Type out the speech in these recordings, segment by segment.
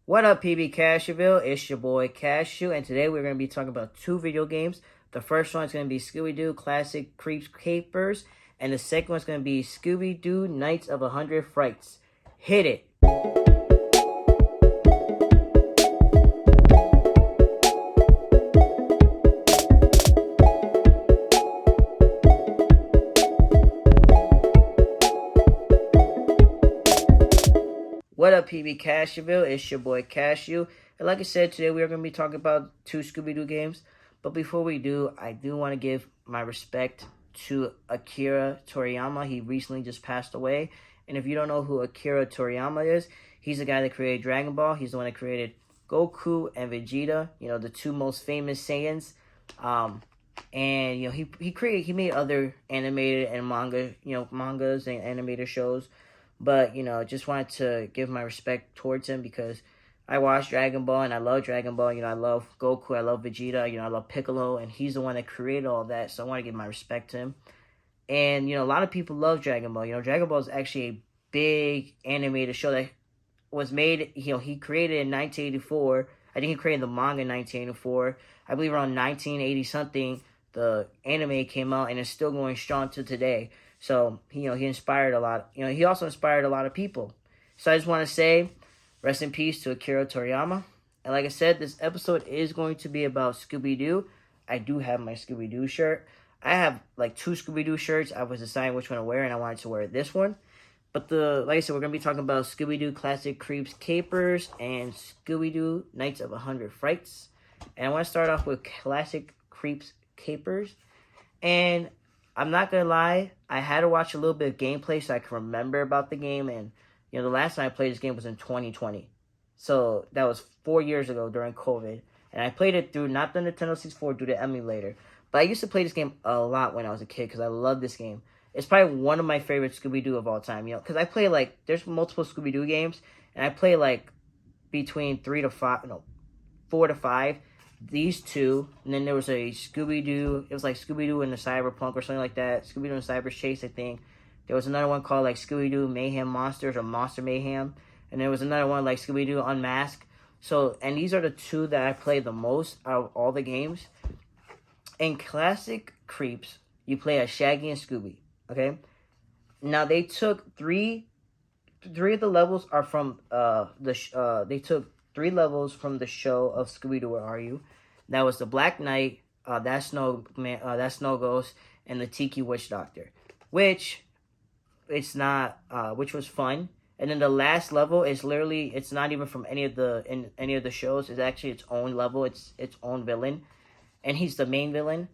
What up, PB Cashewville? It's your boy Cashew, and today we're going to be talking about two video games. The first one is going to be Scooby Doo Classic Creeps Capers, and the second one is going to be Scooby Doo Nights of 100 Frights. Hit it! What up, PB Cashewville? It's your boy Cashew. And like I said, today we are going to be talking about two Scooby-Doo games. But before we do, I do want to give my respect to Akira Toriyama. He recently just passed away. And if you don't know who Akira Toriyama is, he's the guy that created Dragon Ball. He's the one that created Goku and Vegeta, the two most famous Saiyans. And he made other animated and mangas and animated shows. But, just wanted to give my respect towards him because I watched Dragon Ball and I love Dragon Ball. I love Goku, I love Vegeta, I love Piccolo, and he's the one that created all that. So I want to give my respect to him. And, a lot of people love Dragon Ball. Dragon Ball is actually a big animated show that was made, he created in 1984. I think he created the manga in 1984. I believe around 1980-something, the anime came out and it's still going strong to today. So, he inspired a lot. He also inspired a lot of people. So I just want to say, rest in peace to Akira Toriyama. And like I said, this episode is going to be about Scooby Doo. I do have my Scooby Doo shirt. I have like two Scooby Doo shirts. I was deciding which one to wear, and I wanted to wear this one. But like I said, we're going to be talking about Scooby Doo Classic Creeps Capers and Scooby Doo Nights of 100 Frights. And I want to start off with Classic Creeps Capers. And I'm not going to lie, I had to watch a little bit of gameplay so I can remember about the game. And, the last time I played this game was in 2020. So that was 4 years ago during COVID. And I played it through, not the Nintendo 64, through the emulator. But I used to play this game a lot when I was a kid because I love this game. It's probably one of my favorite Scooby-Doo of all time, because I play, there's multiple Scooby-Doo games. And I play, between 4 to 5. These two, and then there was a Scooby-Doo, it was like Scooby-Doo in the Cyberpunk or something like that, Scooby-Doo in Cyber Chase, I think. There was another one called Scooby-Doo Mayhem Monsters or Monster Mayhem, and there was another one Scooby-Doo Unmasked. So, and these are the two that I play the most out of all the games. In Classic Creeps, you play as Shaggy and Scooby, okay? Now, they took three of the levels are from, they took 3 levels from the show of Scooby-Doo, Where Are You? That was the Black Knight, that Snow Ghost, and the Tiki Witch Doctor, which was fun. And then the last level is literally, it's not even from any of the shows. It's actually its own level. It's its own villain, and he's the main villain.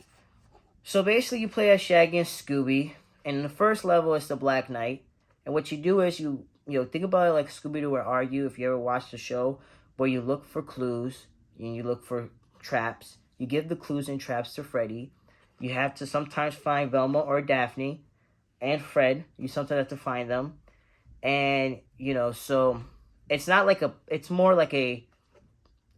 So basically, you play as Shaggy and Scooby, and in the first level is the Black Knight. And what you do is you think about it like Scooby-Doo, Where Are You? If you ever watched the show, where you look for clues and you look for traps. You give the clues and traps to Freddy. You have to sometimes find Velma or Daphne and Fred. You sometimes have to find them. And, so it's not it's more like a,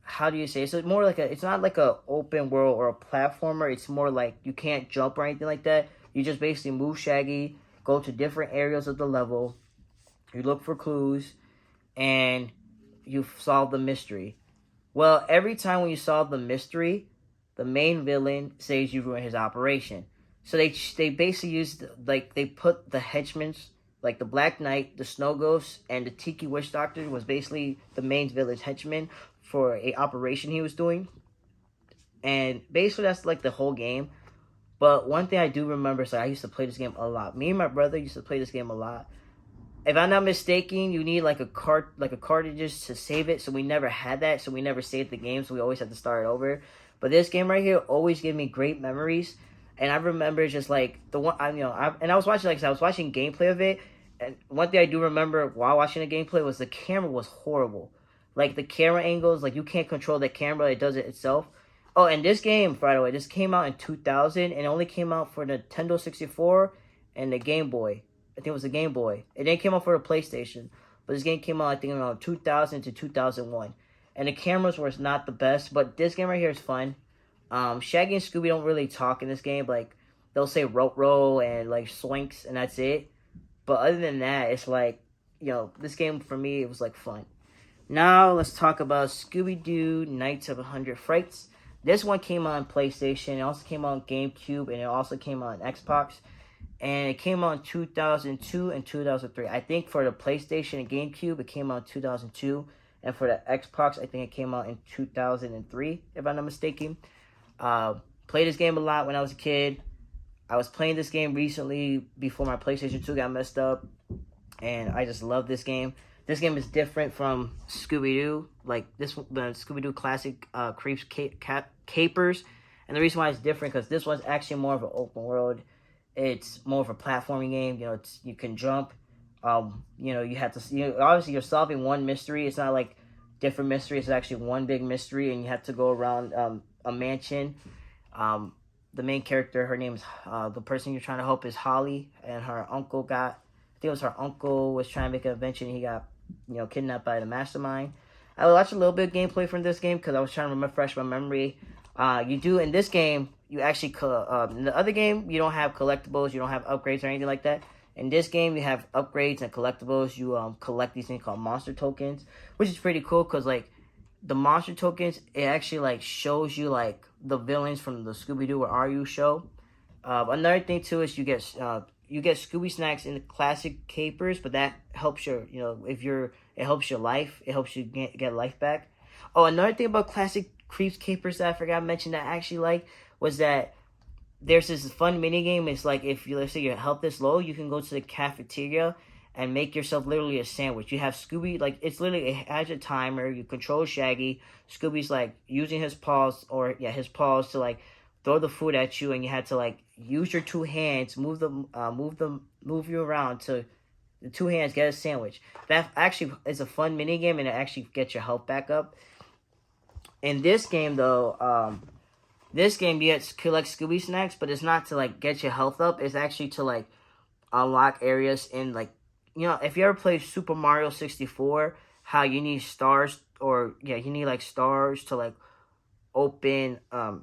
how do you say? So it's more it's not like a open world or a platformer. It's more like you can't jump or anything like that. You just basically move Shaggy, go to different areas of the level. You look for clues, and you solve the mystery. Well, every time when you solve the mystery, the main villain says you ruined his operation. So they basically used, they put the henchmen, the Black Knight, the Snow Ghost, and the Tiki Witch Doctor was basically the main villain's henchman for a operation he was doing. And basically that's the whole game. But one thing I do remember, so I used to play this game a lot. Me and my brother used to play this game a lot. If I'm not mistaken, you need cartridges to save it. So we never had that. So we never saved the game. So we always had to start it over. But this game right here always gave me great memories. And I remember just the one, I was watching, I was watching gameplay of it. And one thing I do remember while watching the gameplay was the camera was horrible. The camera angles, you can't control the camera. It does it itself. Oh, and this game, by the way, this came out in 2000. And it only came out for the Nintendo 64 and the Game Boy. I think it was the Game Boy. It then came out for the PlayStation. But this game came out, I think, around 2000 to 2001. And the cameras were not the best. But this game right here is fun. Shaggy and Scooby don't really talk in this game. They'll say row and, swanks, and that's it. But other than that, it's this game, for me, it was, fun. Now let's talk about Scooby Doo Nights of 100 Frights. This one came on PlayStation. It also came on GameCube, and it also came on Xbox. And it came out in 2002 and 2003. I think for the PlayStation and GameCube, it came out in 2002. And for the Xbox, I think it came out in 2003, if I'm not mistaken. Played this game a lot when I was a kid. I was playing this game recently before my PlayStation 2 got messed up. And I just love this game. This game is different from Scooby-Doo. Like, the Scooby-Doo classic Creeps Capers. And the reason why it's different, because this one's actually more of an open world. It's more of a platforming game. You know, you can jump. You know, you have to. Obviously, you're solving one mystery. It's not like different mysteries. It's actually one big mystery, and you have to go around a mansion. The main character, her name's the person you're trying to help is Holly, and her uncle got. I think it was her uncle was trying to make an invention. And he got kidnapped by the mastermind. I watched a little bit of gameplay from this game because I was trying to refresh my memory. You do in this game. You actually, in the other game, you don't have collectibles, you don't have upgrades or anything like that. In this game, you have upgrades and collectibles. You collect these things called monster tokens, which is pretty cool because, like, the monster tokens, it actually, like, shows you, like, the villains from the Scooby-Doo or Are You show. Another thing, too, is you get Scooby snacks in the classic capers, but that helps your, it helps your life. It helps you get life back. Oh, another thing about classic Creeps Capers that I forgot to mention that I actually like was that there's this fun mini game. It's like if let's say your health is low, you can go to the cafeteria and make yourself literally a sandwich. You have Scooby, like it's literally it has a timer. You control Shaggy. Scooby's like using his paws to like throw the food at you, and you had to like use your two hands, move you around to the two hands, get a sandwich. That actually is a fun mini game, and it actually gets your health back up. In this game, though, this game you collect Scooby snacks, but it's not to like get your health up. It's actually to like unlock areas in like if you ever played Super Mario 64, how you need stars you need like stars to like open a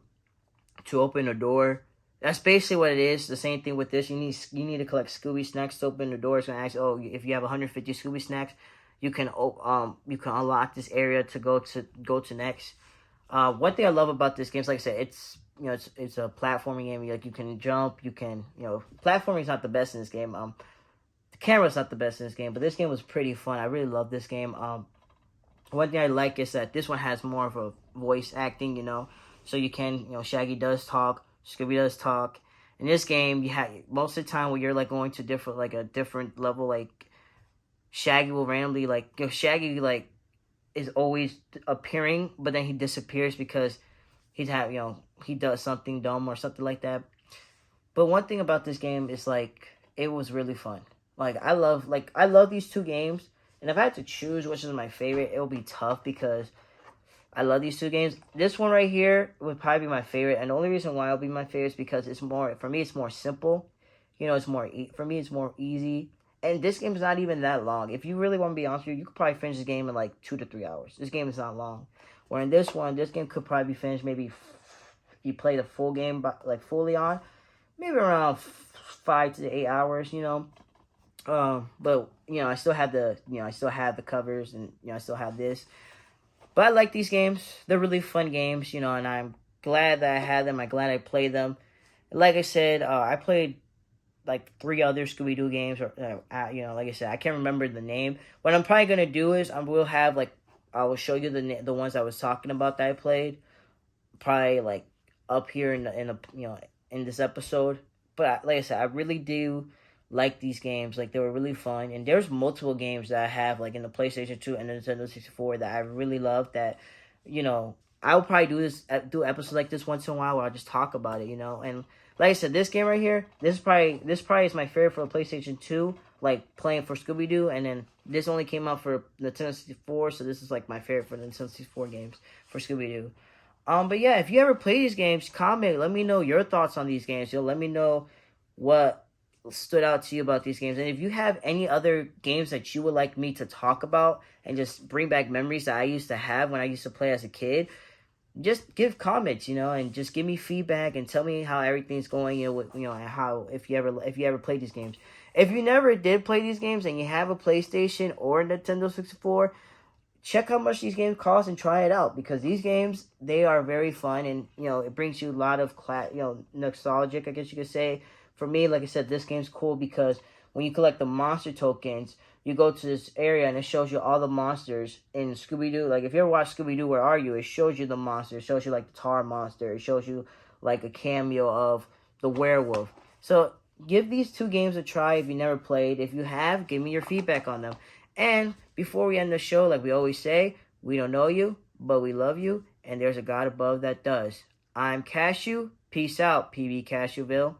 door. That's basically what it is. The same thing with this. You need to collect Scooby snacks to open the door. It's gonna ask, if you have 150 Scooby snacks, you can unlock this area to go to next. One thing I love about this game is, like I said, it's a platforming game. Like you can jump, platforming is not the best in this game. The camera's not the best in this game, but this game was pretty fun. I really love this game. One thing I like is that this one has more of a voice acting, so you can, Shaggy does talk, Scooby does talk. In this game, you have most of the time when you're like going to a different level, like Shaggy will randomly Shaggy is always appearing, but then he disappears because he does something dumb or something like that. But one thing about this game is like it was really fun. I love these two games, and if I had to choose which is my favorite, it would be tough because I love these two games. This one right here would probably be my favorite, and the only reason why it'll be my favorite is because it's more simple. It's more easy. And this game is not even that long. If you really want to be honest with you could probably finish this game in like 2 to 3 hours. This game is not long. Where in this game could probably be finished maybe if you play the full game fully on, maybe around 5 to 8 hours. But I still have the covers, and I still have this. But I like these games. They're really fun games, and I'm glad that I had them. I'm glad I played them. Like I said, I played like 3 other Scooby Doo games, or like I said, I can't remember the name. What I'm probably gonna do is I will show you the ones I was talking about that I played, probably like up here in this episode. But like I said, I really do like these games. Like they were really fun, and there's multiple games that I have like in the PlayStation 2 and the Nintendo 64 that I really love. That I'll probably do episodes like this once in a while where I'll just talk about it, and. Like I said, this game right here, this probably is my favorite for the PlayStation 2, like playing for Scooby-Doo, and then this only came out for the Nintendo 64, so this is like my favorite for the Nintendo 64 games for Scooby-Doo. But yeah, if you ever play these games, comment, let me know your thoughts on these games. Let me know what stood out to you about these games, and if you have any other games that you would like me to talk about and just bring back memories that I used to have when I used to play as a kid, just give comments, and just give me feedback and tell me how everything's going, and how if you ever played these games. If you never did play these games and you have a PlayStation or a Nintendo 64, check how much these games cost and try it out, because these games, they are very fun, and it brings you a lot of nostalgic, I guess you could say. For me, like I said, this game's cool because when you collect the monster tokens, you go to this area and it shows you all the monsters in Scooby Doo. Like if you ever watch Scooby Doo, Where Are You? It shows you the monsters. It shows you like the tar monster. It shows you like a cameo of the werewolf. So give these two games a try if you never played. If you have, give me your feedback on them. And before we end the show, like we always say, we don't know you, but we love you, and there's a God above that does. I'm Cashew. Peace out, PB Cashewville.